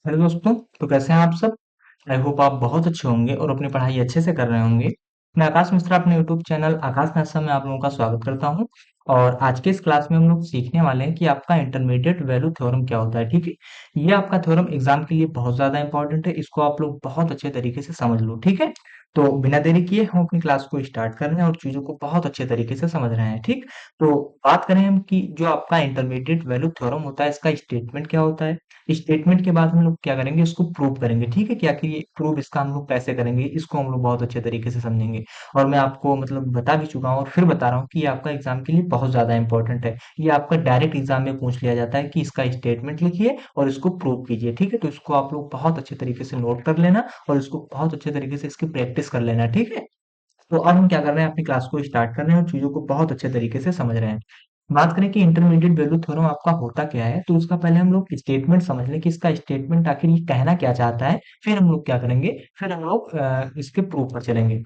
Hello दोस्तों। तो कैसे हैं आप सब। आई होप आप बहुत अच्छे होंगे और अपनी पढ़ाई अच्छे से कर रहे होंगे। मैं आकाश मिश्रा अपने यूट्यूब चैनल आकाश मिश्रा में आप लोगों का स्वागत करता हूं। और आज के इस क्लास में हम लोग सीखने वाले हैं कि आपका इंटरमीडिएट वैल्यू थ्योरम क्या होता है। ठीक है, ये आपका थ्योरम एग्जाम के लिए बहुत ज्यादा इंपॉर्टेंट है। इसको आप लोग बहुत अच्छे तरीके से समझ लो। ठीक है, तो बिना देरी किए हम अपनी क्लास को स्टार्ट कर रहे हैं और चीजों को बहुत अच्छे तरीके से समझ रहे हैं। ठीक, तो बात करें हम कि जो आपका इंटरमीडिएट वैल्यू थ्योरम होता है, इसका स्टेटमेंट क्या होता है। स्टेटमेंट के बाद हम लोग क्या करेंगे, इसको प्रूव करेंगे। ठीक है, क्या कि ये प्रूव इसका हम लोग कैसे करेंगे, इसको हम लोग बहुत अच्छे तरीके से समझेंगे। और मैं आपको मतलब बता भी चुका हूँ और फिर बता रहा हूँ कि ये आपका एग्जाम के लिए बहुत ज्यादा इंपॉर्टेंट है। ये आपका डायरेक्ट एग्जाम में पूछ लिया जाता है कि इसका स्टेटमेंट लिखिए और इसको प्रूव कीजिए। ठीक है, तो इसको आप लोग बहुत अच्छे तरीके से नोट कर लेना और इसको बहुत अच्छे तरीके से इसकी प्रैक्टिस कर लेना। ठीक है, तो अब हम क्या कर रहे हैं, अपनी क्लास को स्टार्ट कर रहे हैं और चीजों को बहुत अच्छे तरीके से समझ रहे हैं। बात करें कि इंटरमीडिएट वैल्यू थ्योरम आपका होता क्या है, तो उसका पहले हम लोग स्टेटमेंट समझ लें कि इसका स्टेटमेंट आखिर ये कहना क्या चाहता है। फिर हम लोग क्या करेंगे, फिर हम लोग इसके प्रूफ पर चलेंगे।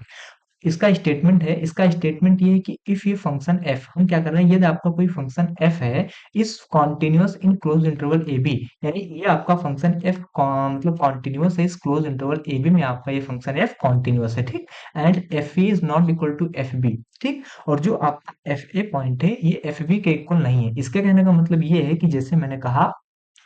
इसका स्टेटमेंट है, इसका स्टेटमेंट ये है कि इफ ये फंक्शन एफ, हम क्या कर रहे हैं, यदि आपका कोई फंक्शन एफ है is continuous in close interval A B, यानी ये आपका फंक्शन एफ मतलब कॉन्टिन्यूअस है इस क्लोज इंटरवल ए बी में, आपका ये फंक्शन एफ कॉन्टिन्यूअस है। ठीक, and F E is not equal to F B. ठीक, और जो आपका एफ ए पॉइंट है ये एफ बी के इक्वल नहीं है। इसके कहने का मतलब ये है कि जैसे मैंने कहा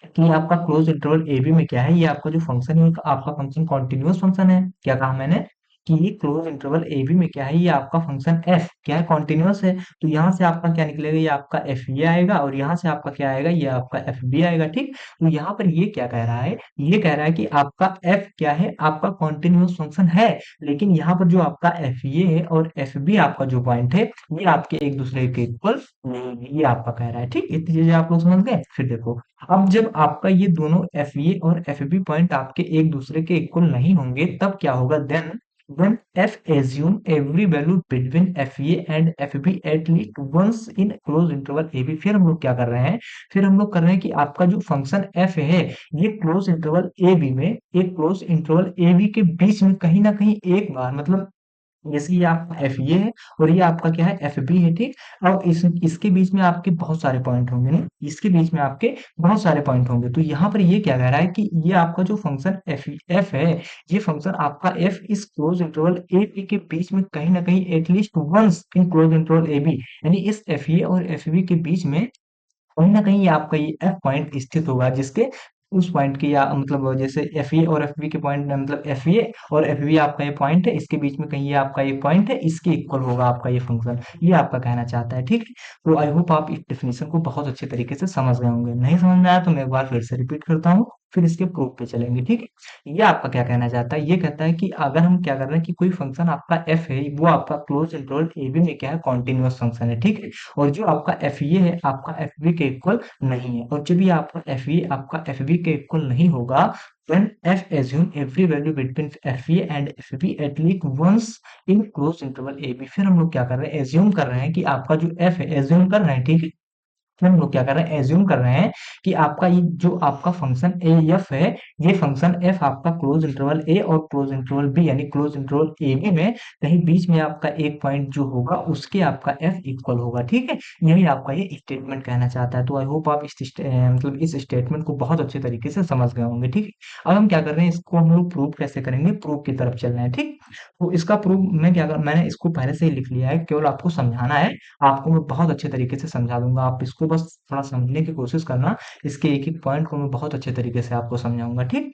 कि आपका क्लोज इंटरवल ए बी में क्या है, ये आपका जो फंक्शन है आपका फंक्शन कॉन्टिन्यूअस फंक्शन है। क्या कहा मैंने कि ये क्लोज इंटरवल ए बी में क्या है, ये आपका फंक्शन एफ क्या है, कॉन्टिन्यूअस है। तो यहाँ से आपका क्या निकलेगा, ये आपका एफ ये आएगा और यहाँ से आपका क्या आएगा, ये आपका एफ बी आएगा। ठीक, तो यहाँ पर ये क्या कह रहा है, ये कह रहा है कि आपका एफ क्या है, आपका कॉन्टिन्यूअस फंक्शन है। लेकिन यहाँ पर जो आपका एफ ये है और एफ बी आपका जो पॉइंट है, ये आपके एक दूसरे के इक्वल नहीं है, ये आपका कह रहा है। ठीक, इतनी चीजें आप लोग समझ गए। फिर देखो, अब जब आपका ये दोनों एफ ए और एफ बी पॉइंट आपके एक दूसरे के इक्वल नहीं होंगे, तब क्या होगा, then F assume every value between F A and F B at least once in close interval A B. फिर हम लोग क्या कर रहे हैं, फिर हम लोग कर रहे हैं कि आपका जो फंक्शन एफ है ये क्लोज इंटरवल ए बी में, एक क्लोज इंटरवल ए बी के बीच में कहीं ना कहीं एक बार, मतलब जैसे ये आपका एफ ये है और ये आपका क्या है, एफ बी है। ठीक, अब इसके बीच में आपके बहुत सारे पॉइंट होंगे ना, इसके बीच में आपके बहुत सारे पॉइंट होंगे। तो यहाँ पर ये क्या कह रहा है कि ये आपका जो फंक्शन एफ है, ये फंक्शन आपका एफ इस क्लोज इंटरवल ए बी के बीच में कहीं ना कहीं at least once in close interval A B, यानी इस एफ ए और एफ बी के बीच में कहीं न कहीं ये आपका ये एफ पॉइंट स्थित होगा, जिसके उस पॉइंट के या मतलब जैसे एफ ए और एफ बी के पॉइंट, मतलब एफ ए और एफ बी आपका ये पॉइंट है, इसके बीच में कहीं ये आपका ये पॉइंट है, इसके इक्वल होगा आपका ये फंक्शन। ये आपका कहना चाहता है। ठीक है, तो आई होप आप इस डेफिनेशन को बहुत अच्छे तरीके से समझ गए होंगे। नहीं समझ में आया तो मैं एक बार फिर से रिपीट करता हूँ, फिर इसके प्रूफ पे चलेंगे। ठीक है, ये आपका क्या कहना चाहता है, ये कहता है कि अगर हम क्या कर रहे हैं कि कोई फंक्शन आपका एफ है, वो आपका क्लोज इंटरवल ए बी में क्या है, कॉन्टिन्यूअस फंक्शन है। ठीक है, और जो आपका एफ ये है आपका एफ बी के इक्वल नहीं है, और जब ये आपका एफ ये आपका एफ बी के इक्वल नहीं होगा, then f assume every value between fa and fb at least once in closed interval ab। फिर हम लोग क्या कर रहे हैं, एज्यूम कर रहे हैं कि आपका जो f है, एज्यूम कर रहे हैं। ठीक है, फिर हम लोग क्या कर रहे हैं, एज्यूम कर रहे हैं कि आपका ये जो आपका फंक्शन ए एफ है, ये फंक्शन एफ आपका क्लोज इंटरवल ए और क्लोज इंटरवल बी, यानी क्लोज इंटरवल ए बी में कहीं बीच में आपका एक पॉइंट जो होगा उसके आपका एफ इक्वल होगा। ठीक है, यही आपका ये स्टेटमेंट कहना चाहता है। तो आई होप आप मतलब इस स्टेटमेंट को बहुत अच्छे तरीके से समझ गए होंगे। ठीक है, अब हम क्या कर रहे हैं, इसको हम लोग प्रूव कैसे करेंगे, प्रूव की तरफ चल रहे हैं। ठीक, तो इसका प्रूव मैं क्या कर, मैंने इसको पहले से ही लिख लिया है, केवल आपको समझाना है। आपको मैं बहुत अच्छे तरीके से समझा दूंगा, आप इसको बस थोड़ा समझने की कोशिश करना। इसके एक एक पॉइंट को मैं बहुत अच्छे तरीके से आपको समझाऊंगा। ठीक,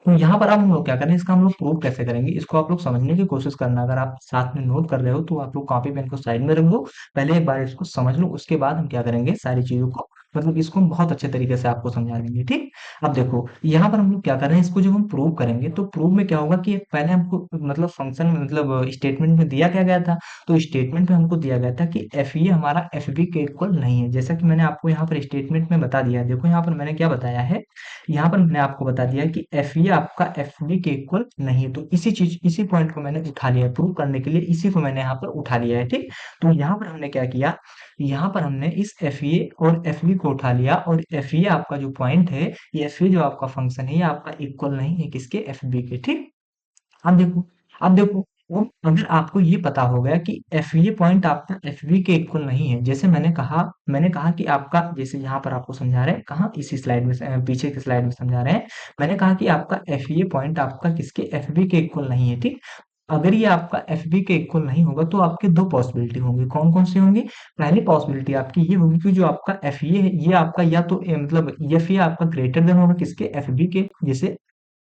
तो यहाँ पर अब हम लोग क्या करें, इसका हम लोग प्रूव कैसे करेंगे, इसको आप लोग समझने की कोशिश करना। अगर आप साथ में नोट कर रहे हो तो आप लोग कॉपी पेन को साइड में रख लो, पहले एक बार इसको समझ लो, उसके बाद हम क्या करेंगे, सारी चीजों को मतलब इसको हम बहुत अच्छे तरीके से आपको समझा देंगे। ठीक, अब देखो यहाँ पर हम लोग क्या कर रहे हैं, इसको जब हम प्रूव करेंगे तो प्रूव में क्या होगा कि पहले हमको मतलब फंक्शन में मतलब स्टेटमेंट में दिया क्या गया था, तो स्टेटमेंट में हमको दिया गया था कि एफ ये हमारा एफ बी के इक्वल नहीं है। जैसा कि मैंने आपको यहाँ पर स्टेटमेंट में बता दिया है, देखो यहाँ पर मैंने क्या बताया है, यहाँ पर मैंने आपको बता दिया कि एफ ये आपका एफ बी के इक्वल नहीं है। तो इसी पॉइंट को मैंने उठा लिया है, प्रूव करने के लिए इसी को मैंने यहाँ पर उठा लिया है। ठीक, तो यहाँ पर हमने क्या किया, यहाँ पर हमने इस एफ ए और एफ बी को उठा लिया, और एफ ए आपका जो पॉइंट है, ये एफ ए जो आपका फंक्शन है, ये आपका इक्वल नहीं है किसके, एफ बी के। ठीक, अब देखो, अब देखो अब अगर आपको ये पता हो गया कि एफए पॉइंट आपका एफबी के इक्वल नहीं है, जैसे मैंने कहा कि आपका, जैसे यहाँ पर आपको समझा रहे हैं, कहाँ इसी स्लाइड में पीछे की स्लाइड में समझा रहे हैं। मैंने कहा कि आपका एफए पॉइंट आपका किसके एफबी के इक्वल नहीं है, ठीक। अगर ये आपका एफबी के इक्वल नहीं होगा तो आपके दो पॉसिबिलिटी होंगी, कौन कौन सी होंगी। पहली पॉसिबिलिटी आपकी ये होगी कि जो आपका एफए है ये आपका या तो मतलब एफए आपका ग्रेटर देन होगा किसके एफबी के, जैसे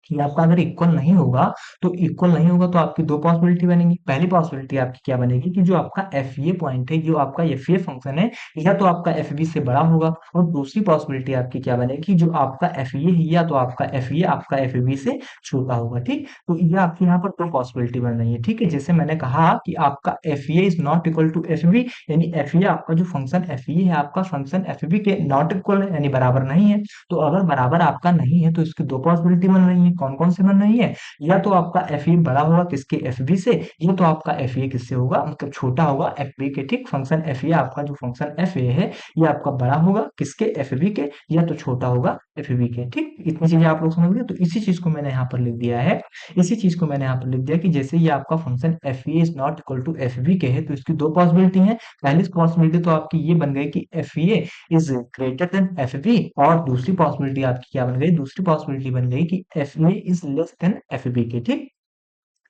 ये आपका अगर इक्वल नहीं होगा, तो इक्वल नहीं होगा तो आपकी दो पॉसिबिलिटी बनेगी। पहली पॉसिबिलिटी आपकी क्या बनेगी कि जो आपका एफए पॉइंट है, जो आपका एफए फंक्शन है, या तो आपका एफबी से बड़ा होगा। और दूसरी पॉसिबिलिटी आपकी क्या बनेगी, जो आपका एफए है या तो आपका एफए आपका एफबी से छोटा होगा, ठीक। तो ये आपकी यहाँ पर दो पॉसिबिलिटी बन रही है, ठीक है। जैसे मैंने कहा कि आपका FA is not equal to FB, यानी एफए आपका जो फंक्शन एफए है आपका फंक्शन एफबी के नॉट इक्वल है, यानी बराबर नहीं है। तो अगर बराबर आपका नहीं है तो इसकी दो पॉसिबिलिटी बन रही है, कौन कौन सी बन रही है। या तो आपका एफ ई बड़ा होगा किसके एफ बी से, या तो आपका एफ ए किससे होगा, मतलब छोटा होगा एफ बी के, ठीक। फंक्शन एफ ए आपका जो फंक्शन एफ ए है ये आपका बड़ा होगा किसके एफ बी के, या तो छोटा होगा एफ बी के, ठीक। इतनी चीजें आप लोग समझ गए। तो इसी चीज को मैंने यहाँ पर लिख दिया है, इसी चीज को मैंने यहाँ पर लिख दिया कि जैसे ये आपका function F A is not equal to F B के है, तो इसकी दो पॉसिबिलिटी है। पहली पॉसिबिलिटी तो आपकी ये बन गई कि F A is greater than F B, और दूसरी पॉसिबिलिटी आपकी क्या बन गई, दूसरी पॉसिबिलिटी बन गई कि F A is less than F B के, ठीक।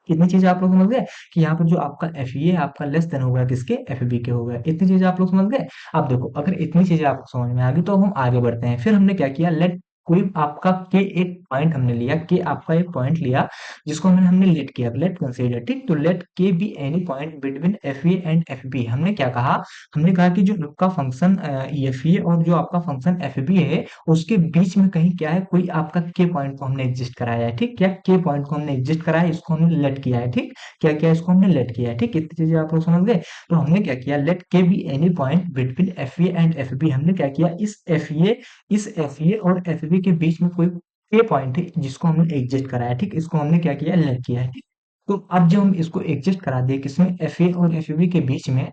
इतनी चीज आप लोग समझ गए कि यहाँ पर जो आपका एफ ए आपका लेस देन हो गया किसके एफ बी के हो गया। इतनी चीज आप लोग समझ गए। अब देखो अगर इतनी चीजें आपको समझ में आ गई तो अब हम आगे बढ़ते हैं। फिर हमने क्या किया, लेट कोई आपका के एक पॉइंट हमने लिया, के आपका एक पॉइंट लिया जिसको हमने लेट किया, लेट कंसीडर, ठीक। तो let K be any point between F A and F B. हमने क्या कहा, हमने कहा कि जो आपका फंक्शन एफ ए और जो आपका फंक्शन एफ बी है उसके बीच में कहीं क्या है, कोई आपका के पॉइंट को हमने एग्जिस्ट कराया है, ठीक। क्या के पॉइंट को हमने एग्जिस्ट कराया है, इसको हमने लेट किया है, ठीक। क्या किया, इसको हमने लेट किया है, ठीक। इतनी चीजें आप लोग समझ गए। तो हमने क्या किया, let K be any point between F A and F B. हमने क्या किया, इस एफ ए और एफ बी के बीच में कोई के पॉइंट है जिसको हमने एग्जिस्ट कराया है, ठीक। इसको हमने क्या किया, लेट किया है, ठीक। तो अब जब हम इसको एग्जिस्ट करा दिए किसमें, एफ ए और एफ बी के बीच में,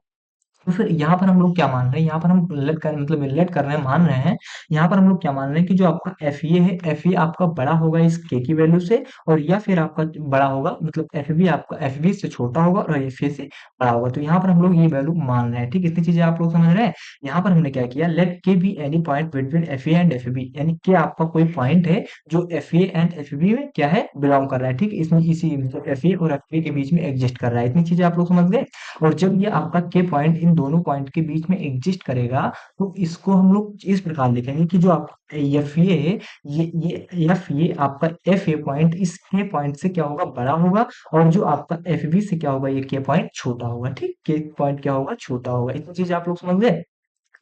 तो फिर यहाँ पर हम लोग क्या मान रहे हैं, यहाँ पर हम लेट कर मतलब लेट कर रहे हैं, मान रहे हैं। यहाँ पर हम लोग क्या मान रहे हैं कि जो आपका एफ ए है, एफ ए आपका बड़ा होगा इस के की वैल्यू से, और या फिर आपका बड़ा होगा मतलब एफ बी आपका एफ बी से छोटा होगा और एफ ए से बड़ा होगा। तो यहाँ पर हम लोग ये वैल्यू मान रहे हैं, ठीक। इतनी चीजें आप लोग समझ रहे हैं। यहाँ पर हमने क्या किया, let K be any point between F A and F B, यानी कि आपका कोई पॉइंट है जो F A and F B में क्या है, बिलोंग कर रहा है, ठीक। इसमें इसी मतलब एफ ए और एफ बी के बीच में एग्जिस्ट कर रहा है। इतनी चीजें आप लोग समझ गए। और जब ये आपका के पॉइंट इन दोनों पॉइंट के बीच में एग्जिस्ट करेगा, तो इसको हम लोग इस प्रकार लिखेंगे कि जो आप एफ ये है, ये एफ ये आपका एफ ए पॉइंट इस के पॉइंट से क्या होगा, बड़ा होगा। और जो आपका एफ बी से क्या होगा, ये के पॉइंट छोटा होगा, ठीक। के पॉइंट क्या होगा, छोटा होगा। इतनी चीज आप लोग समझ गए।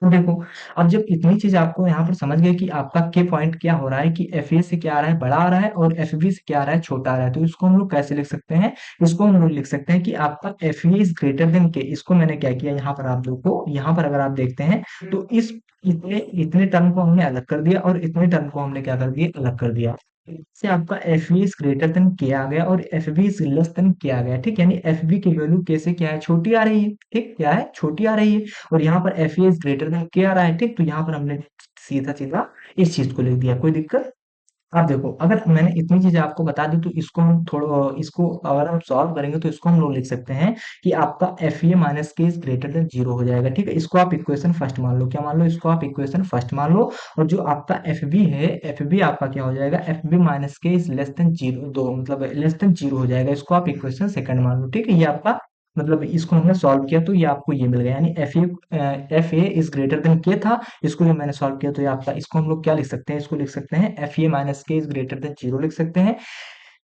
तो देखो, अब जब इतनी चीज आपको यहाँ पर समझ गए कि आपका के पॉइंट क्या हो रहा है, कि एफ ए से क्या आ रहा है, बड़ा आ रहा है, और एफ बी से क्या आ रहा है, छोटा आ रहा है, तो इसको हम लोग कैसे लिख सकते हैं, इसको हम लोग लिख सकते हैं कि आपका F A is greater than के। इसको मैंने क्या किया, यहाँ पर आप देखो, यहाँ पर अगर आप देखते हैं तो इस इतने इतने टर्म को हमने अलग कर दिया और इतने टर्म को हमने क्या कर दिया, अलग कर दिया। इससे आपका F B is greater than K आ गया और F B is less than K आ गया, ठीक। यानी एफ बी की वैल्यू के से क्या है, छोटी आ रही है, ठीक। क्या है, छोटी आ रही है। और यहाँ पर F A is greater than K आ रहा है, ठीक। तो यहाँ पर हमने सीधा सीधा इस चीज को लिख दिया, कोई दिक्कत। अब देखो, अगर मैंने इतनी चीजें आपको बता दी तो इसको हम थोड़ा, इसको अगर हम सॉल्व करेंगे तो इसको हम लोग लिख सकते हैं कि आपका एफ ए माइनस के इज ग्रेटर देन जीरो हो जाएगा, ठीक है। इसको आप इक्वेशन फर्स्ट मान लो, क्या मान लो, इसको आप इक्वेशन फर्स्ट मान लो। और जो आपका एफ बी है, एफ बी आपका क्या हो जाएगा, एफ बी माइनस के इज लेस देन जीरो, दो मतलब लेस देन जीरो हो जाएगा। इसको आप इक्वेशन सेकंड मान लो, ठीक है। ये आपका मतलब इसको हमने सॉल्व किया तो ये आपको ये मिल गया, यानी F A is greater than के था। इसको जब मैंने सॉल्व किया तो ये आपका, इसको हम लोग क्या लिख सकते हैं, इसको लिख सकते हैं एफ ए माइनस के इज ग्रेटर देन जीरो लिख सकते हैं।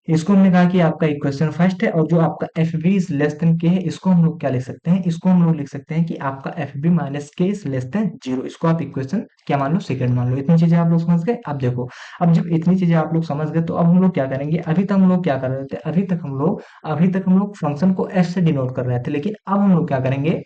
इसको हमने कहा कि आपका इक्वेशन फर्स्ट है। और जो आपका F B is less than के है, इसको हम लोग क्या लिख सकते हैं, इसको हम लोग लिख सकते हैं कि आपका एफ बी माइनस के इज लेस देन जीरो। इसको आप इक्वेशन क्या मान लो, सेकंड मान लो। इतनी चीजें आप लोग समझ गए। अब देखो, अब जब इतनी चीजें आप लोग समझ गए तो अब हम लोग क्या करेंगे, अभी तक हम लोग क्या कर रहे थे, अभी तक हम लोग फंक्शन को एफ से डिनोट कर रहे थे, लेकिन अब हम लोग क्या करेंगे,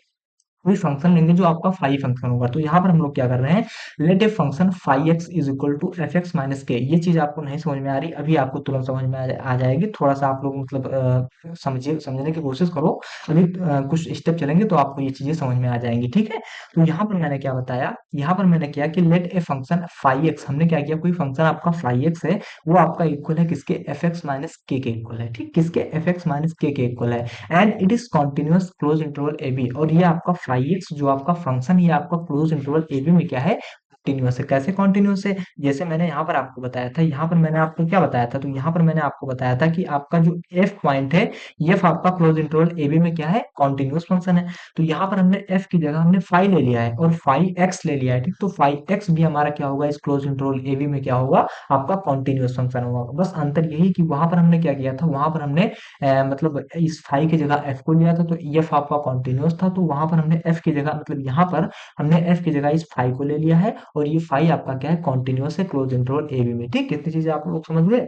कोई फंक्शन लेंगे जो आपका फाई फंक्शन होगा। तो यहाँ पर हम लोग क्या कर रहे हैं, let a function phi x is equal to F x minus K. ये चीज आपको नहीं समझ में आ रही, अभी आपको तुरंत समझ में आ जाएगी। थोड़ा सा आप लोग मतलब समझिए, समझने की कोशिश करो। अभी कुछ स्टेप चलेंगे तो आपको ये चीजें समझ में आ जाएंगी, ठीक है। तो यहाँ पर मैंने क्या बताया, यहाँ पर मैंने किया कि let a function phi x, हमने क्या किया, कोई फंक्शन आपका फाई एक्स है, वो आपका इक्वल है किसके, f x minus k equal है, ठीक, किसके, f x minus k equal है। And it is continuous close interval A b, और ये आपका फाई एक्स जो आपका फंक्शन, ये आपका क्लोज इंटरवल ए बी में क्या है, कंटिन्यूअस है। कैसे कंटिन्यूअस है, जैसे मैंने यहाँ पर आपको बताया था, यहाँ पर मैंने आपको क्या बताया था, तो यहाँ पर मैंने आपको बताया था कि आपका जो एफ पॉइंट है, एफ आपका क्लोज इंटरवल ए बी में क्या है, कॉन्टिन्यूअस फंक्शन है। तो यहाँ पर हमने एफ की जगह हमने फाई ले लिया है और फाई एक्स ले लिया है, ठीक। तो फाई एक्स भी हमारा क्या होगा, इस क्लोज इंटरवल ए बी में क्या होगा, आपका कॉन्टिन्यूअस फंक्शन होगा। बस अंतर यही कि वहां पर हमने क्या किया था, वहां पर हमने मतलब इस फाई की जगह एफ को लिया था, तो एफ आपका कॉन्टिन्यूअस था, तो वहां पर हमने एफ की जगह मतलब यहाँ पर हमने एफ की जगह इस फाई को ले लिया है, और ये फाई आपका क्या है, कॉन्टिन्यूअस है क्लोज इंटरवल ए बी में, ठीक। कितनी चीजें आप लोग समझ गए।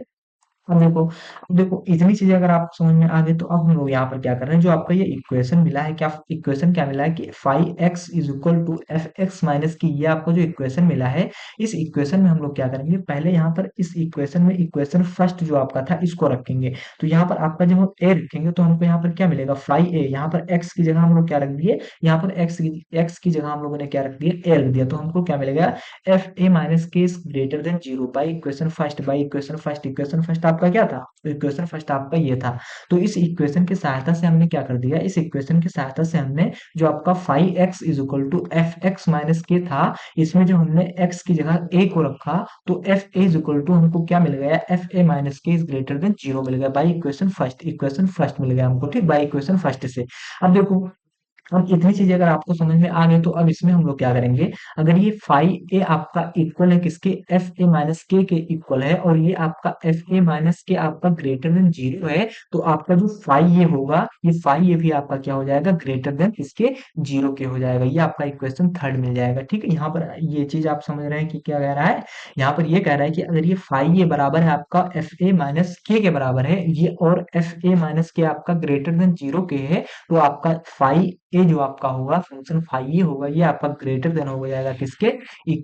अब देखो इतनी चीजें अगर आप समझ में आ गई, तो अब हम लोग यहाँ पर क्या कर रहे हैं, जो आपका ये इक्वेशन मिला है, क्या इक्वेशन क्या मिला है कि phi x is equal to F x minus k, ये आपको जो इक्वेशन मिला है, इस इक्वेशन में हम लोग क्या करेंगे, पहले यहाँ पर इस इक्वेशन में इक्वेशन फर्स्ट जो आपका था इसको रखेंगे। तो यहाँ पर आपका जब हम ए रखेंगे तो हमको यहाँ पर क्या मिलेगा, फाई ए, यहाँ पर एक्स की जगह हम लोग क्या रख दिए, यहाँ पर एक्स की जगह हम लोगों ने क्या रख दिया, ए रख दिया, तो हमको क्या मिलेगा, एफ ए माइनस के is greater than zero by equation first, by equation first. Equation first आपका क्या था, तो इक्वेशन फर्स्ट आपका ये था। तो इस इक्वेशन की सहायता से हमने क्या कर दिया, इस इक्वेशन की सहायता से हमने जो आपका phi x is equal to F x minus k था, इसमें जो हमने एक्स की जगह ए को रखा, तो F A is equal to हमको क्या मिल गया, एफ ए माइनस के इज ग्रेटर देन जीरो मिल गया by equation first, equation first मिल गया हमको, ठीक, बाई इक्वेशन फर्स्ट से। अब देखो, अब इतनी चीजें अगर आपको समझ में आ गई, तो अब इसमें हम लोग क्या करेंगे, अगर ये फाई ए आपका इक्वल है किसके, F A minus k equal है, और ये आपका एफ ए माइनस के आपका ग्रेटर देन जीरो है, तो आपका जो फाई ए होगा, ये फाई ए भी आपका क्या हो जाएगा, ग्रेटर देन इसके जीरो के हो जाएगा। ये आपका इक्वेशन थर्ड मिल जाएगा, ठीक है। यहाँ पर ये चीज आप समझ रहे हैं कि क्या कह रहा है, यहाँ पर ये कह रहा है कि अगर ये फाई ए बराबर है आपका एफ ए माइनस के बराबर है ये, और एफ ए माइनस के आपका ग्रेटर देन जीरो के है, तो आपका फाई ए जो आपका होगा, फंक्शन फाई ए होगा, ये आपका ग्रेटर देन हो जाएगा किसके,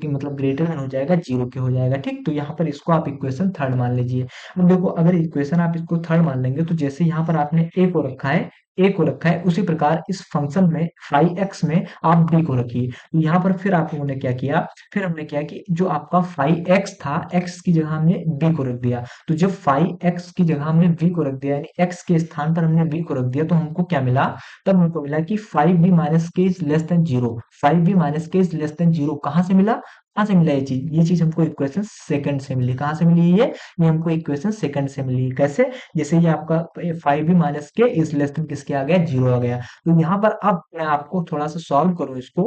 मतलब ग्रेटर देन हो जाएगा जीरो के हो जाएगा, ठीक। तो यहाँ पर इसको आप इक्वेशन थर्ड मान लीजिए। अब देखो, अगर इक्वेशन आप इसको थर्ड मान लेंगे, तो जैसे यहाँ पर आपने ए को रखा है, उसी प्रकार इस फंक्शन में फाई एक्स में आप बी को रखिए। तो यहाँ पर फिर आप लोगों ने क्या किया, फिर हमने क्या कि जो आपका फाई एक्स था, एक्स की जगह हमने बी को रख दिया। तो जब फाई एक्स की जगह हमने बी को रख दिया, यानी एक्स के स्थान पर हमने बी को रख दिया, तो हमको क्या मिला, तब हमको मिला कि फाइव बी माइनस के is less than zero, five b minus के इज लेस देन जीरो। कहाँ से मिला, कहाँ से मिला ये चीज हमको इक्वेशन सेकंड से मिली। कहाँ से मिली ये हमको इक्वेशन सेकंड से मिली। कैसे, जैसे ये आपका फाइव बी माइनस के इज लेस देन किसके आ गया, जीरो आ गया। तो यहाँ पर अब मैं आपको थोड़ा सा सॉल्व करूँ इसको,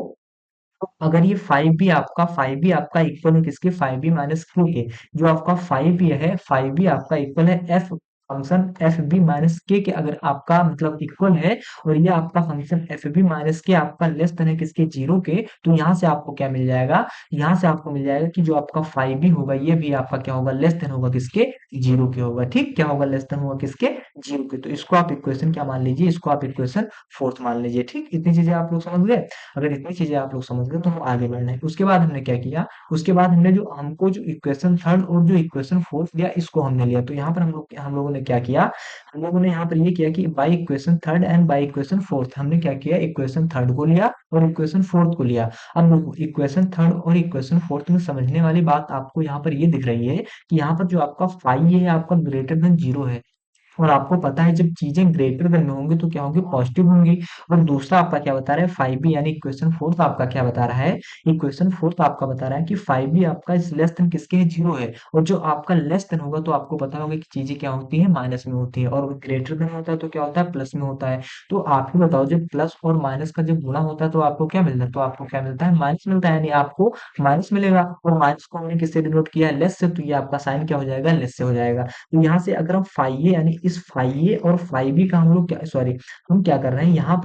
तो अगर ये फाइव बी आपका इक्वल है किसके, फाइव बी माइनस क्यू के, जो आपका फाइव बी है, फाइव बी आपका इक्वल है f function f b minus k अगर आपका मतलब इक्वल है, और ये आपका फंक्शन एफ बी माइनस के आपका लेस देन है किसके, जीरो के, तो यहाँ से आपको क्या मिल जाएगा, यहाँ से आपको मिल जाएगा कि जो आपका फाइव बी होगा, ये भी आपका क्या होगा, लेस देन होगा किसके, जीरो के होगा, ठीक। क्या होगा, लेस देन होगा किसके, जीरो के। तो इसको आप इक्वेशन क्या मान लीजिए, इसको आप इक्वेशन फोर्थ मान लीजिए, ठीक। इतनी चीजें आप लोग समझ गए। अगर इतनी चीजें आप लोग समझ गए, तो हम आगे बढ़ रहे हैं। उसके बाद हमने क्या किया, उसके बाद हमने जो हमको जो इक्वेशन थर्ड और जो इक्वेशन फोर्थ दिया, इसको हमने लिया। तो यहाँ पर हम लोगों ने क्या किया, हम लोगों ने यहाँ पर ये किया कि by equation third and by equation fourth, हमने क्या किया, इक्वेशन थर्ड को लिया और इक्वेशन फोर्थ को लिया। अब देखो, इक्वेशन थर्ड और इक्वेशन फोर्थ में समझने वाली बात आपको यहाँ पर ये दिख रही है कि यहाँ पर जो आपका फाई है आपका ग्रेटर देन जीरो है, और आपको पता है जब चीजें ग्रेटर देन में होंगी तो क्या होंगी, पॉजिटिव होंगी। और दूसरा आपका क्या बता रहा है, फाइव बी, यानी इक्वेशन फोर्थ आपका क्या बता रहा है, इक्वेशन फोर्थ आपका बता रहा है कि फाइव बी आपका इस लेस देन किसके है, जीरो है। और जो आपका लेस देन होगा, तो आपको पता होगा कि चीजें क्या होती है, माइनस में होती है, और ग्रेटर देन होता है तो क्या होता है, प्लस में होता है। तो आप ही बताओ, जब प्लस और माइनस का जब गुणा होता है तो आपको क्या मिलता है, तो आपको क्या मिलता है, माइनस मिलता है, यानी आपको माइनस मिलेगा। और माइनस को हमने किससे डिनोट किया है, लेस से, तो ये आपका साइन क्या हो जाएगा, लेस से हो जाएगा। तो यहाँ से अगर हम फाइव यानी इस फाई ए और फाई बी का हम लोग क्या, सॉरी, हम क्या कर रहे हैं यहाँ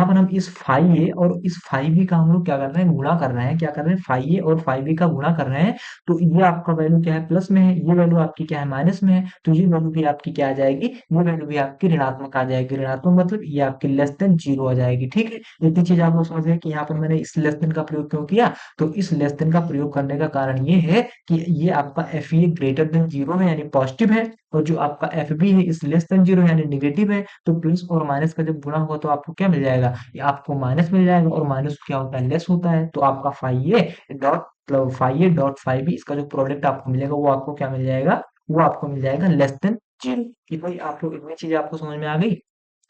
पर हम इस फाई ए और इस फाई बी का हम लोग क्या कर रहे हैं, गुणा कर रहे हैं। क्या कर रहे हैं, फाई ए और फाई बी का गुणा कर रहे हैं। तो ये आपका वैल्यू क्या है, प्लस में है, ये वैल्यू आपकी क्या है, माइनस में है। तो ये वैल्यू भी आपकी क्या आ जाएगी, ये वैल्यू भी आपकी ऋणात्मक आ जाएगी। ऋणात्मक मतलब ये आपकी लेस देन जीरो आ जाएगी। ठीक है, इतनी चीज आप लोग समझ गए कि यहाँ पर मैंने इस लेस देन का प्रयोग क्यों किया। तो इस लेस देन का प्रयोग करने का कारण ये है कि ये आपका F E greater than zero है यानी पॉजिटिव है, और जो आपका एफ बी है इस लेस देन जीरो यानी निगेटिव है। तो प्लस और माइनस का जब गुणा होगा तो आपको क्या मिल जाएगा, ये आपको माइनस मिल जाएगा, और माइनस क्या होता है, लेस होता है। तो आपका फाई ए डॉट, मतलब phi a dot phi b, इसका जो प्रोडक्ट आपको मिलेगा वो आपको क्या मिल जाएगा, वो आपको मिल जाएगा लेस देन जीरो। कि भाई आप लोग इतनी चीजें आपको समझ में आ गई।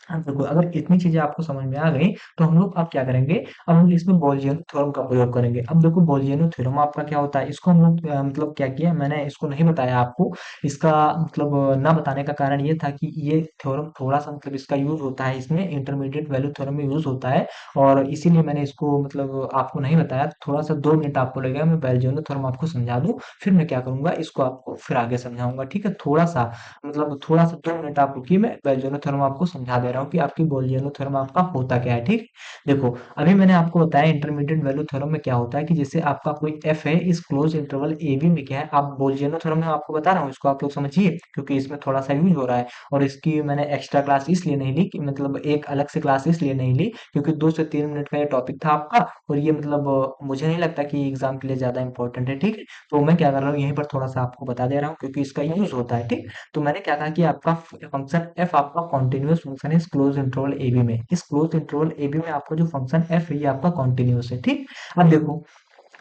हाँ, देखो अगर इतनी चीजें आपको समझ में आ गई तो हम लोग अब क्या करेंगे, अब हम इसमें बोल्जियन थ्योरम का प्रयोग करेंगे। अब देखो बोल्जियन थ्योरम आपका क्या होता है, इसको हम लोग मतलब क्या किया, मैंने इसको नहीं बताया आपको। इसका मतलब ना बताने का कारण ये था कि ये थ्योरम थोड़ा सा मतलब इसका यूज होता है, इसमें इंटरमीडिएट वैल्यू थ्योरम में यूज होता है, और इसीलिए मैंने इसको मतलब आपको नहीं बताया। थोड़ा सा 2 मिनट आपको लगेगा, मैं बोल्जियन थ्योरम आपको समझा दूं, फिर मैं क्या करूंगा, इसको आपको फिर आगे समझाऊंगा। ठीक है, थोड़ा सा मतलब थोड़ा सा 2 मिनट आप रुकिए, मैं बेलजोनो थ्योरम आपको समझा दे रहा हूँ कि आपकी बोल्जियनो थ्योरम आपका होता क्या है। ठीक, देखो अभी मैंने आपको बताया इंटरमीडिएट वैल्यू थ्योरम में क्या होता है कि जैसे आपका कोई एफ है, इस क्लोज इंटरवल ए बी में क्या है, आप बोल्जियनो थ्योरम में आपको बता रहा हूँ, इसको आप लोग समझिए क्योंकि इसमें थोड़ा सा यूज हो रहा है। और इसकी मैंने एक्स्ट्रा क्लास इसलिए नहीं ली कि मतलब एक अलग से क्लास इसलिए नहीं ली क्योंकि 2 से 3 मिनट का ये टॉपिक था आपका, और ये मतलब मुझे नहीं लगता कि एग्जाम के लिए ज्यादा इंपॉर्टेंट है। ठीक है, तो मैं क्या कर रहा हूँ, यहीं पर थोड़ा सा आपको बता दे रहा हूँ क्योंकि इसका यूज होता है। ठीक, तो मैंने क्या कहा कि आपका फंक्शन एफ आपका कॉन्टिन्यूअस फंक्शन है इस क्लोज इंटरवल ए बी में। इस क्लोज इंटरवल ए बी में आपका जो फंक्शन एफ है ये आपका कॉन्टिन्यूअस है। ठीक, अब देखो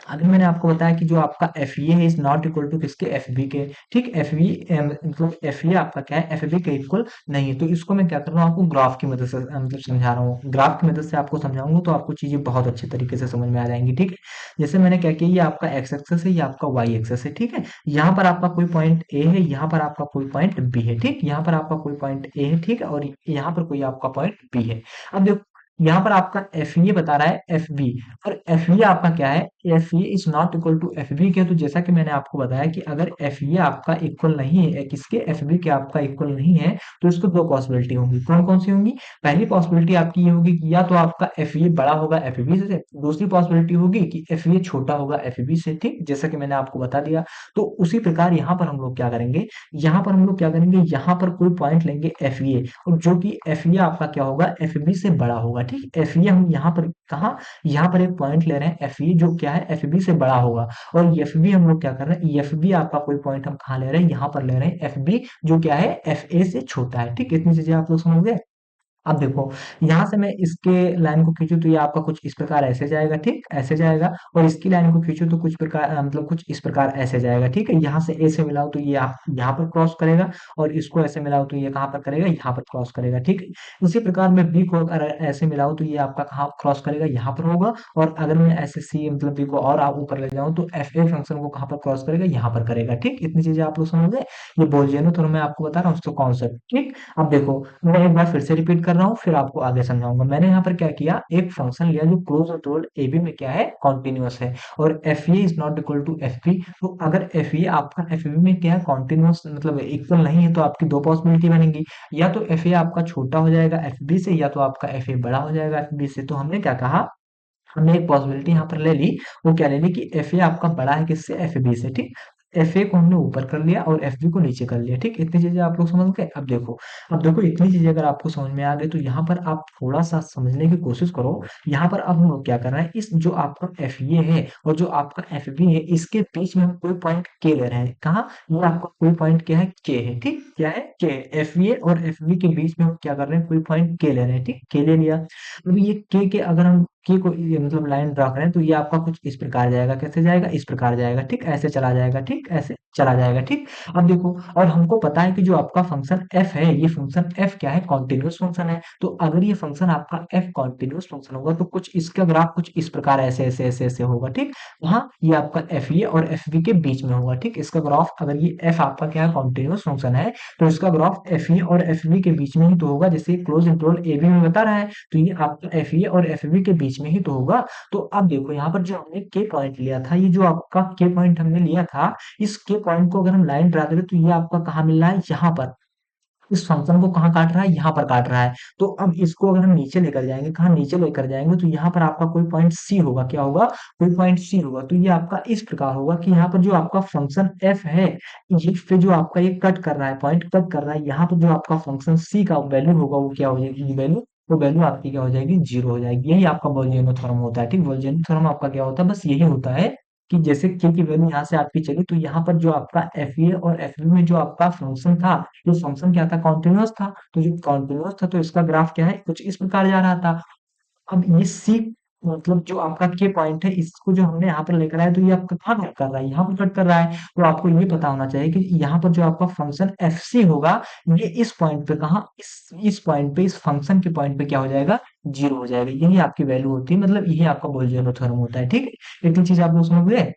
अभी मैंने आपको बताया कि जो आपका एफ ई है इज नॉट इक्वल टू किसके, एफ बी के। ठीक, एफ बी मतलब एफ ई आपका क्या है, एफ बी के इक्वल नहीं है। तो इसको मैं क्या कर रहा हूँ, आपको ग्राफ की मदद से मतलब समझा रहा हूँ। ग्राफ की मदद से आपको समझाऊंगा तो आपको चीजें बहुत अच्छे तरीके से समझ में आ जाएंगी। ठीक है, जैसे मैंने क्या किया, ये आपका एक्स एक्सेस है, ये आपका वाई एक्सेस है। ठीक है, यहाँ पर आपका कोई पॉइंट ए है, यहाँ पर आपका कोई पॉइंट बी है। ठीक, यहाँ पर आपका कोई पॉइंट ए है, ठीक है, और यहाँ पर कोई आपका पॉइंट बी है। अब देखो यहाँ पर आपका एफ ई बता रहा है एफ बी, और एफ ई आपका क्या है, f E is not equal to F B के। तो जैसा कि मैंने आपको बताया कि अगर एफ ई आपका इक्वल नहीं है किसके, एफ बी के आपका इक्वल नहीं है, तो इसको दो पॉसिबिलिटी होंगी। कौन कौन सी होंगी, पहली पॉसिबिलिटी आपकी ये होगी कि या तो आपका एफ ई बड़ा होगा एफ बी से, दूसरी पॉसिबिलिटी होगी कि एफ ई छोटा होगा एफ बी से। ठीक, जैसा कि मैंने आपको बता दिया। तो उसी प्रकार यहाँ पर हम लोग क्या करेंगे, यहाँ पर हम लोग क्या करेंगे, यहाँ पर कोई पॉइंट लेंगे एफ ई, और जो कि एफ ई आपका क्या होगा, एफ बी से बड़ा होगा। ठीक, एफ ई हम यहाँ पर कहाँ, यहाँ पर एक पॉइंट ले रहे हैं एफ ई जो क्या है एफ बी से बड़ा होगा, और एफ बी हम लोग क्या कर रहे हैं, एफ बी आपका कोई पॉइंट हम कहाँ ले रहे हैं, यहाँ पर ले रहे हैं एफ बी जो क्या है एफ ए से छोटा है। ठीक, इतनी चीजें आप लोग समझ गए। अब देखो यहाँ से मैं इसके लाइन को खींचूं तो ये आपका कुछ इस प्रकार ऐसे जाएगा। ठीक, ऐसे जाएगा, और इसकी लाइन को खींचूं तो कुछ प्रकार मतलब कुछ इस प्रकार ऐसे जाएगा। ठीक है, यहाँ से ए से मिलाओ तो ये आप यहाँ पर क्रॉस करेगा, और इसको ऐसे मिलाओ तो ये कहाँ पर करेगा, यहाँ पर क्रॉस करेगा। ठीक है, उसी प्रकार में बी को अगर ऐसे मिलाओ तो ये आपका कहाँ क्रॉस करेगा, यहाँ पर होगा। और अगर मैं ऐसे सी मतलब बी को और आप ऊपर ले जाऊं तो एफ ए फंक्शन को कहाँ पर क्रॉस करेगा, यहाँ पर करेगा। ठीक, इतनी चीजें आप लोग समझ गए। ये बोल तो मैं आपको बता रहा हूँ उसका कॉन्सेप्ट। ठीक, अब देखो मैं एक बार फिर से रिपीट कर रहा हूँ, फिर आपको आगे समझाऊंगा। मैंने यहाँ पर क्या किया, एक फंक्शन लिया जो क्लोज इंटरवल ए बी में क्या है, कॉन्टिन्यूअस है, और f A is not equal to F b. तो अगर एफ ए आपका एफ बी में क्या है, कॉन्टिन्यूअस मतलब इक्वल नहीं है, तो आपकी दो पॉसिबिलिटी बनेंगी, या तो एफ ए आपका छोटा हो जाएगा एफ बी से, या तो आपका एफ ए बड़ा हो जाएगा एफ बी से। तो हमने क्या कहा, हमने एक पॉसिबिलिटी यहाँ पर ले ली, वो क्या ले ली कि एफ ए आपका बड़ा है किससे, एफ बी से। ठीक, एफ ए को हमने ऊपर कर लिया और एफ बी को नीचे कर लिया। ठीक, इतनी चीजें आप लोग समझ गए। अब देखो इतनी चीजें अगर आपको समझ में आ गई तो यहाँ पर आप थोड़ा सा समझने की कोशिश करो। यहाँ पर अब हम लोग क्या कर रहे हैं, इस जो आपका एफ ए है और जो आपका एफ बी है, इसके बीच में हम कोई पॉइंट के ले रहे हैं। कहाँ, ये आपका कोई पॉइंट क्या है, के है। ठीक, क्या है, के। एफ ए और एफ बी के बीच में हम क्या कर रहे हैं, कोई पॉइंट के ले रहे हैं। ठीक, के ले लिया। अब ये के अगर हम के को ये मतलब लाइन ड्रा करें तो ये आपका कुछ इस प्रकार जाएगा, कैसे जाएगा, इस प्रकार जाएगा। ठीक, ऐसे चला जाएगा। ठीक, ऐसे चला जाएगा। ठीक, अब देखो, और हमको पता है कि जो आपका फंक्शन एफ है, ये फंक्शन एफ क्या है, कॉन्टिन्यूअस फंक्शन है। तो अगर ये फंक्शन आपका एफ कॉन्टिन्यूअस फंक्शन होगा तो कुछ इसका ग्राफ कुछ इस प्रकार ऐसे ऐसे ऐसे ऐसे होगा। ठीक, वहाँ ये आपका एफ ए और एफ बी के बीच में होगा। ठीक, इसका ग्राफ अगर ये एफ आपका क्या है, कॉन्टिन्यूअस फंक्शन है, तो इसका ग्राफ एफ ए और एफ बी के बीच में ही तो होगा, जैसे क्लोज इंटरवल ए बी में बता रहा है। तो ये आपका एफ ए और एफ बी के बीच में ही तो होगा। तो अब देखो यहाँ पर जो हमने के पॉइंट लिया था, ये जो आपका के पॉइंट हमने लिया था, इस के पॉइंट को अगर हम लाइन ड्रा करें तो ये आपका कहाँ मिल रहा है, यहाँ पर। इस फंक्शन को कहाँ काट रहा है, यहाँ पर काट रहा है। तो अब इसको अगर हम नीचे लेकर जाएंगे, कहाँ नीचे लेकर जाएंगे, तो यहाँ पर आपका कोई पॉइंट सी होगा, क्या होगा, कोई पॉइंट सी होगा। तो ये आपका इस प्रकार होगा कि यहाँ पर जो आपका फंक्शन एफ है, ये पे जो आपका ये कट कर रहा है, पॉइंट कट कर रहा है, यहाँ पर जो आपका फंक्शन सी का वैल्यू होगा वो क्या हो जाएगी, वैल्यू, वो वैल्यू आपकी क्या हो जाएगी, जीरो हो जाएगी। यही आपका बोल्जियनो थ्योरम होता है। ठीक, बोल्जियनो थ्योरम आपका क्या होता है, बस यही होता है कि जैसे के की वैल्यू यहाँ से आपकी चली, तो यहाँ पर जो आपका एफ ए और एफ बी में जो आपका फंक्शन था, जो फंक्शन क्या था, कॉन्टिन्यूअस था। तो जो कॉन्टिन्यूअस था तो इसका ग्राफ क्या है, कुछ इस प्रकार जा रहा था। अब ये सी, मतलब जो आपका के पॉइंट है, इसको जो हमने यहाँ पर लेकर आए, तो ये आपका कहाँ कट कर रहा है, यहाँ पर कट कर रहा है। तो आपको ये पता होना चाहिए कि यहाँ पर जो आपका फंक्शन एफ सी होगा, ये इस पॉइंट पे कहाँ, इस पॉइंट पे, इस फंक्शन के पॉइंट पे क्या हो जाएगा, जीरो हो जाएगा। यही आपकी वैल्यू होती है, मतलब यही आपका बोल्जियनो थ्योरम होता है। ठीक है, इतनी चीज आप लोग समझ गए।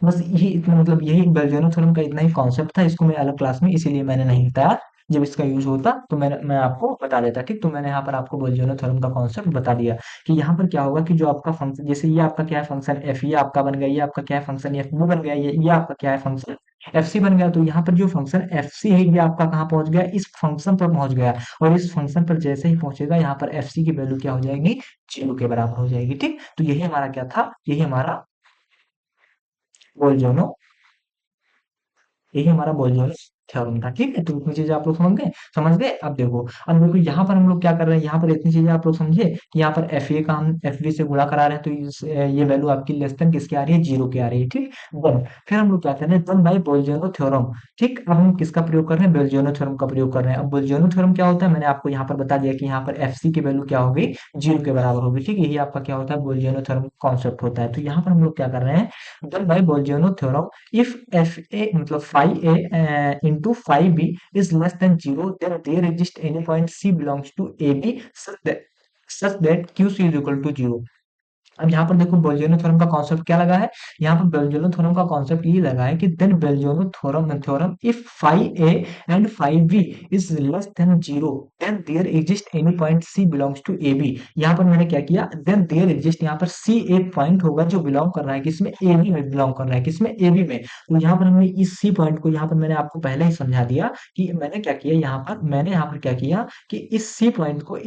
बस यही इतना, मतलब यही बेल्जियनो थ्योरम का इतना ही कॉन्सेप्ट था। इसको मैं अलग क्लास में इसीलिए मैंने नहीं बताया। जब इसका यूज होता तो मैं आपको बता देता। ठीक, तो मैंने यहाँ पर आपको बेल्जियनो थ्योरम का कॉन्सेप्ट बता दिया कि यहाँ पर क्या होगा कि जो आपका फंक्शन, जैसे ये आपका क्या है फंक्शन एफ, ये आपका बन गया, ये आपका क्या है फंक्शन एफ बी बन गया, ये आपका क्या है फंक्शन एफ सी बन गया। तो यहाँ पर जो फंक्शन एफ सी है, ये आपका कहाँ पहुंच गया, इस फंक्शन पर पहुंच गया। और इस फंक्शन पर जैसे ही पहुंचेगा, यहाँ पर एफ सी की वैल्यू क्या हो जाएगी, जीरो के बराबर हो जाएगी। ठीक, तो यही हमारा क्या था, यही हमारा बोल्जियनो, यही हमारा बोल्योस थ्योरम था। ठीक है, तो इतनी चीजें आप लोग समझ गए। अब देखो, अब देखो यहाँ पर हम लोग क्या कर रहे हैं, यहाँ पर इतनी चीजें आप लोग समझे कि यहाँ पर एफ ए का हम एफ बी से गुणा करा रहे हैं, तो ये वैल्यू आपकी लेस देन किसकी आ रही है, जीरो की आ रही है। ठीक, देन फिर हम लोग क्या कर रहे हैं, देन बाई बोल्जियनो थ्योरम। ठीक, अब हम किसका प्रयोग कर रहे हैं, बोल्जियनो थ्योरम का प्रयोग कर रहे हैं। अब बोल्जियनो थ्योरम क्या होता है, मैंने आपको यहाँ पर बता दिया कि यहाँ पर एफ सी की वैल्यू क्या होगी, जीरो के बराबर होगी। ठीक, यही आपका क्या होता है, बोल्जियनो थ्योरम कॉन्सेप्ट होता है। तो यहाँ पर हम लोग क्या कर रहे हैं, then by Bolzano theorem, if fa मतलब phi a into phi b is less than 0, then there exists any point c belongs to ab such that qc is equal to 0। अब यहाँ पर देखो बेल्जियनो थ्योरम का कॉन्सेप्ट क्या लगा है, यहाँ पर बेल्जियनो थ्योरम का कॉन्सेप्ट ये लगा है कि then Bolzano theorem if phi A and phi B is less than zero, then there exist any point C belongs to A B. यहाँ पर मैंने क्या किया, देन देयर एग्जिस्ट, यहाँ पर सी एक पॉइंट होगा जो बिलोंग कर रहा है किसमें, ए बी में बिलोंग कर रहा है, किसमें, ए बी में। तो यहाँ पर हमने इस सी पॉइंट को, यहाँ पर मैंने आपको पहले ही समझा दिया कि मैंने क्या किया, यहाँ पर क्या किया कि इस सी पॉइंट को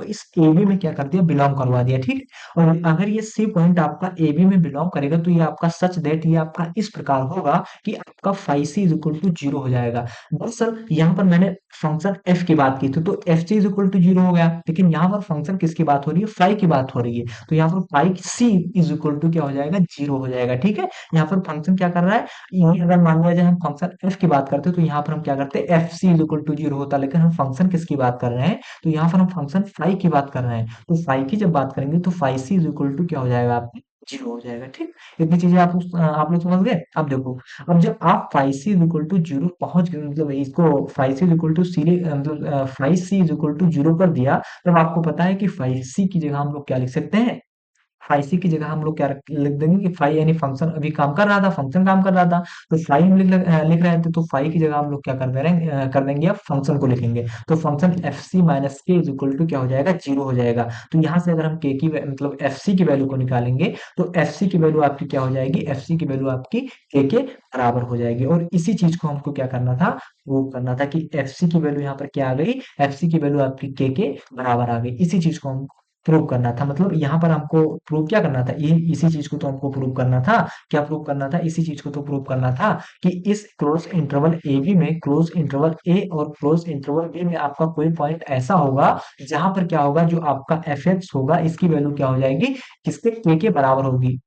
इस ए बी में क्या कर दिया, बिलोंग करवा दिया। ठीक, और अगर ये सी पॉइंट आपका ए बी में बिलोंग करेगा, तो ये आपका सच दैट ये आपका इस प्रकार होगा कि आपका phi C is equal to zero हो जाएगा। दरअसल यहाँ पर मैंने फंक्शन एफ की बात की थी, तो f c is equal to zero हो गया, लेकिन यहाँ पर फंक्शन किसकी बात हो रही है, फाई की बात हो रही है। तो यहाँ पर phi C is equal to क्या हो जाएगा, जीरो हो जाएगा। ठीक है, यहाँ पर फंक्शन क्या कर रहा है, यही अगर मान लिया जाए हम फंक्शन एफ की बात करते तो यहाँ पर हम क्या करते, f c is equal to zero होता, लेकिन हम फंक्शन किसकी बात कर रहे हैं, तो यहाँ पर हम फंक्शन फाई की बात कर रहे हैं। तो फाई की जब बात करेंगे तो phi C is equal to क्या हो जाएगा, आपके जीरो हो जाएगा। ठीक, इतनी चीजें आप लोग समझ गए। अब देखो, अब जब आप phi C is equal to zero पहुंच गए, मतलब इसको phi C is equal to C, मतलब phi C is equal to zero कर दिया, तब आपको पता है कि फाई सी की जगह हम लोग क्या लिख सकते हैं, फाई सी की जगह हम लोग क्या लिख देंगे कि फाई यानी फंक्शन अभी काम कर रहा था, फंक्शन काम कर रहा था, तो फाई हम लिख रहे थे, तो फाई की जगह हम लोग क्या कर दे रहे हैं, कर देंगे, अब फंक्शन को लिखेंगे। तो फंक्शन एफ सी माइनस के इज इक्वल टू क्या हो जाएगा, जीरो हो जाएगा। तो यहाँ से अगर हम के की मतलब एफ सी की वैल्यू को निकालेंगे, तो एफ सी की वैल्यू आपकी क्या हो जाएगी, एफ सी की वैल्यू आपकी के बराबर हो जाएगी। और इसी चीज को हमको क्या करना था, प्रूव करना था कि एफ सी की वैल्यू यहाँ पर क्या आ गई, एफ सी की वैल्यू आपकी के बराबर आ गई। इसी चीज को हम प्रूव करना था, मतलब यहाँ पर हमको प्रूव क्या करना था, ये इसी चीज को तो हमको प्रूव करना था। क्या प्रूव करना था, इसी चीज को तो प्रूव करना था कि इस क्लोज इंटरवल ए बी में, क्लोज इंटरवल ए और क्लोज इंटरवल बी में आपका कोई पॉइंट ऐसा होगा जहां पर क्या होगा, जो आपका एफ एक्स होगा, इसकी वैल्यू क्या हो जाएगी, किसके, के बराबर होगी,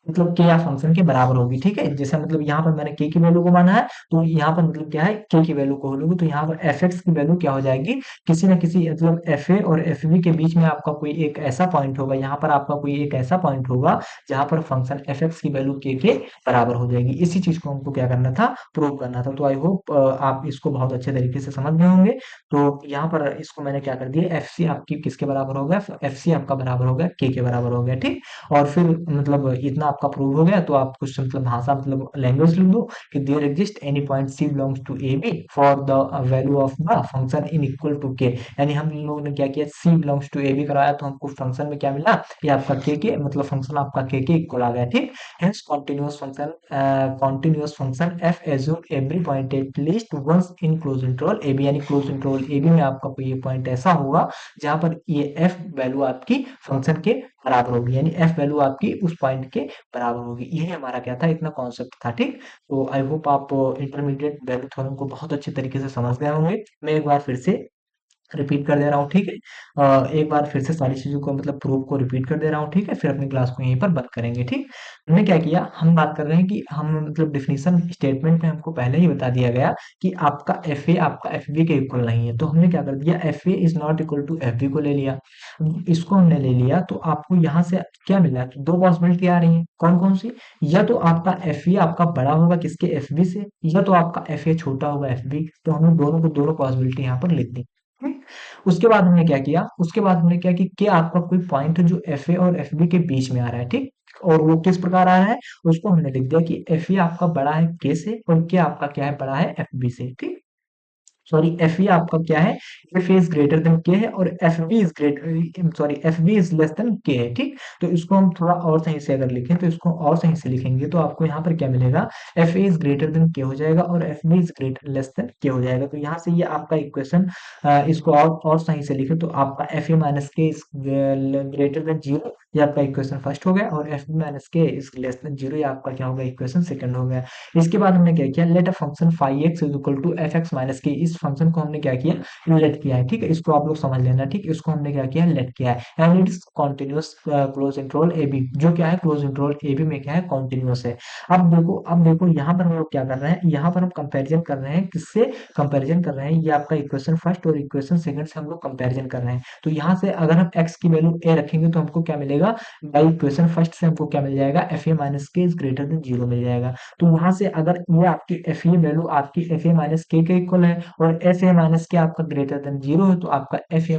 मतलब के या फंक्शन के बराबर होगी। ठीक है, जैसे मतलब यहाँ पर मैंने के की वैल्यू को माना है, तो यहाँ पर मतलब क्या है, के की वैल्यू को लोगे, तो यहाँ पर एफ एक्स की वैल्यू क्या हो जाएगी, किसी ना किसी मतलब एफ ए और एफ बी के बीच में आपका कोई एक ऐसा पॉइंट होगा, यहाँ पर आपका कोई एक ऐसा पॉइंट होगा जहां पर फंक्शन एफ एक्स की वैल्यू के बराबर हो जाएगी। इसी चीज को हमको क्या करना था, प्रूव करना था। तो आई होप आप इसको बहुत अच्छे तरीके से समझ गए होंगे। तो यहाँ पर इसको मैंने क्या कर दिया, एफ सी आपकी किसके बराबर हो गया, एफ सी आपका बराबर हो गया के बराबर हो गया। ठीक, और फिर मतलब इतना आपका प्रूव हो गया तो आप कुछ मतलब भाषा मतलब लैंग्वेज लिख दो कि there exist any point C belongs to A b for the value of the function in equal to k. यानी हम लोगों ने क्या किया, c belongs to A b कराया तो हमको फंक्शन में क्या मिला, ये आपका के मतलब फंक्शन आपका के इक्वल आ गया, ठीक। Hence continuous function f assume every point at least once in close interval A B, यानी क्लोज इंटरवल ए बी में आपका कोई ये पॉइंट ऐसा होगा जहां पर ये एफ वैल्यू आपकी फंक्शन के बराबर होगी, यानी एफ वैल्यू आपकी उस पॉइंट के बराबर होगी। यही हमारा क्या था, इतना कॉन्सेप्ट था, ठीक। तो आई होप आप इंटरमीडिएट वैल्यू थ्योरम को बहुत अच्छे तरीके से समझ गए होंगे। मैं एक बार फिर से रिपीट कर दे रहा हूँ, ठीक है। एक बार फिर से सारी चीज़ों को मतलब प्रूफ को रिपीट कर दे रहा हूँ, ठीक है, फिर अपनी क्लास को यहीं पर बंद करेंगे, ठीक। हमने क्या किया, हम बात कर रहे हैं कि हम मतलब डिफिनीशन स्टेटमेंट में हमको पहले ही बता दिया गया कि आपका एफ ए आपका एफ बी के इक्वल नहीं है, तो हमने क्या कर दिया, f A is not equal to F b को ले लिया। इसको हमने ले लिया तो आपको यहाँ से क्या मिला कि दो पॉसिबिलिटी आ रही है, कौन कौन सी, या तो आपका एफ ए आपका बड़ा होगा किसके, एफ बी से, या तो आपका एफ ए छोटा होगा एफ बी। तो हमने दोनों को दोनों पॉसिबिलिटी यहाँ पर लिख दी, ठीक? उसके बाद हमने क्या किया, उसके बाद हमने क्या कि क्या आपका कोई पॉइंट है जो एफ ए और एफ बी के बीच में आ रहा है, ठीक। और वो किस प्रकार आ रहा है, उसको हमने लिख दिया कि एफ ए आपका बड़ा है के से और के आपका क्या है, बड़ा है एफ बी से, ठीक। सॉरी, एफ ई आपका क्या है, एफ इज ग्रेटर देन के है और F B is greater, sorry f B is less than के है, ठीक। तो इसको हम थोड़ा और सही से अगर लिखें तो इसको और सही से लिखेंगे तो आपको यहाँ पर क्या मिलेगा, F is greater than k हो जाएगा और F B is greater less than k हो जाएगा। तो यहाँ से ये आपका इक्वेशन, इसको और सही से लिखे तो आपका एफ ए माइनस के इज ग्रेटर देन जीरो, ये आपका इक्वेशन फर्स्ट हो गया, और एफ बी माइनस के इज लेस देन जीरो, ये आपका क्या होगा, इक्वेशन सेकंड हो गया। इसके बाद हमने क्या किया, let a function phi x is equal to F x minus k, इस फंक्शन को हमने क्या किया, लेट किया है, ठीक है। इसको आप लोग समझ लेना, ठीक। इसको हमने क्या किया, लेट किया है, and it is continuous close interval A b, जो क्या है क्लोज इंटरवल ए बी में क्या है, कॉन्टिन्यूअस है। अब देखो यहाँ पर हम लोग क्या कर रहे हैं, यहाँ पर हम कंपेरिजन कर रहे हैं, किससे कंपेरिजन कर रहे हैं, ये आपका इक्वेशन फर्स्ट और इक्वेशन सेकंड से हम लोग कंपेरिजन कर रहे हैं। तो यहाँ से अगर हम x की वैल्यू a रखेंगे तो हमको क्या मिलेगा, बाई इक्वेशन फर्स्ट से हमको क्या मिल जाएगा, एफ ए माइनस के इज ग्रेटर देन जीरो मिल जाएगा। तो वहां से अगर ये आपकी एफ ए वैल्यू आपकी F A minus k equal है और एफ ए माइनस के आपका ग्रेटर देन जीरो है, तो आपका एफ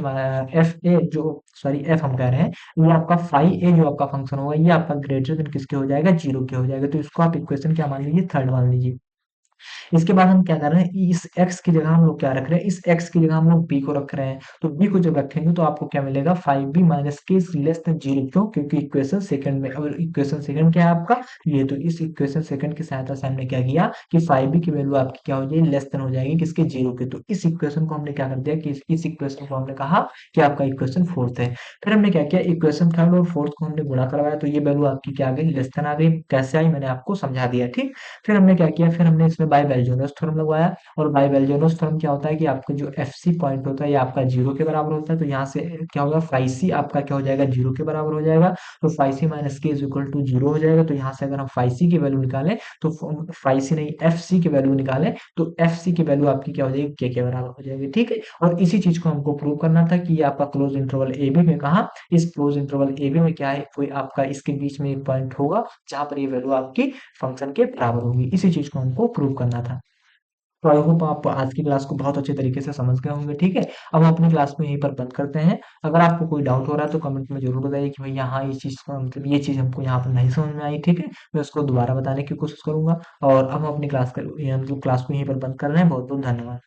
ए जो, सॉरी एफ हम कह रहे हैं, ये आपका फाई ए जो आपका फंक्शन होगा ये आपका ग्रेटर देन किसके हो जाएगा, जीरो के हो जाएगा। तो इसको आप इक्वेशन क्या मान लीजिए, थर्ड मान लीजिए। इसके बाद हम क्या कर रहे हैं, इस x की जगह हम लोग क्या रख रहे हैं, इस x की जगह हम लोग b को रख रहे हैं। तो b को जब रखेंगे तो आपको क्या मिलेगा, 5b माइनस के इज लेस देन जीरो, क्यों, क्योंकि इक्वेशन सेकंड में, और इक्वेशन सेकंड क्या है आपका, ये। तो इस इक्वेशन सेकंड की सहायता से हमने क्या किया कि 5b की वैल्यू आपकी क्या हो जाएगी, लेस देन हो जाएगी किसके, जीरो के। तो इस इक्वेशन को हमने क्या कर दिया कि इस इक्वेशन को हमने कहा कि आपका इक्वेशन फोर्थ है। फिर हमने क्या किया, इक्वेशन थर्ड और फोर्थ को हमने गुणा करवाया तो ये वैल्यू आपकी क्या आ गई, लेस देन आ गई। कैसे आई मैंने आपको समझा दिया, ठीक। फिर हमने क्या किया, फिर हमने इसमें बाय बेलजोनस थ्योरम लगवाया, और बाय बेलजोनस थ्योरम क्या होता है कि आपका जो एफ सी पॉइंट होता है ये आपका जीरो के बराबर होता है। तो यहाँ से क्या होगा, फाई सी आपका क्या हो जाएगा, जीरो के बराबर हो जाएगा। तो फाई सी माइनस के इज इक्वल टू जीरो हो जाएगा। तो यहाँ से अगर हम फाई सी की वैल्यू निकालें तो फाई सी नहीं, एफ सी की वैल्यू निकालें तो एफ सी की वैल्यू आपकी क्या हो जाएगी, के बराबर हो जाएगी, ठीक है। और इसी चीज को हमको प्रूव करना था कि ये आपका क्लोज इंटरवल ए बी में, कहा इस क्लोज इंटरवल ए बी में क्या है, कोई आपका इसके बीच में एक पॉइंट होगा जहां पर ये वैल्यू आपकी फंक्शन के बराबर होगी। इसी चीज को हमको प्रूव करना था। तो आई होप आप आज की क्लास को बहुत अच्छे तरीके से समझ गए होंगे, ठीक है। अब हम अपनी क्लास में यहीं पर बंद करते हैं। अगर आपको कोई डाउट हो रहा है तो कमेंट में जरूर बताइए कि भैया हाँ, ये चीज़ मतलब ये चीज़ हमको यहाँ पर नहीं समझ में आई, ठीक है। मैं उसको दोबारा बताने की कोशिश करूंगा। और अब हम अपनी क्लास को यहीं पर बंद कर रहे हैं। बहुत बहुत धन्यवाद।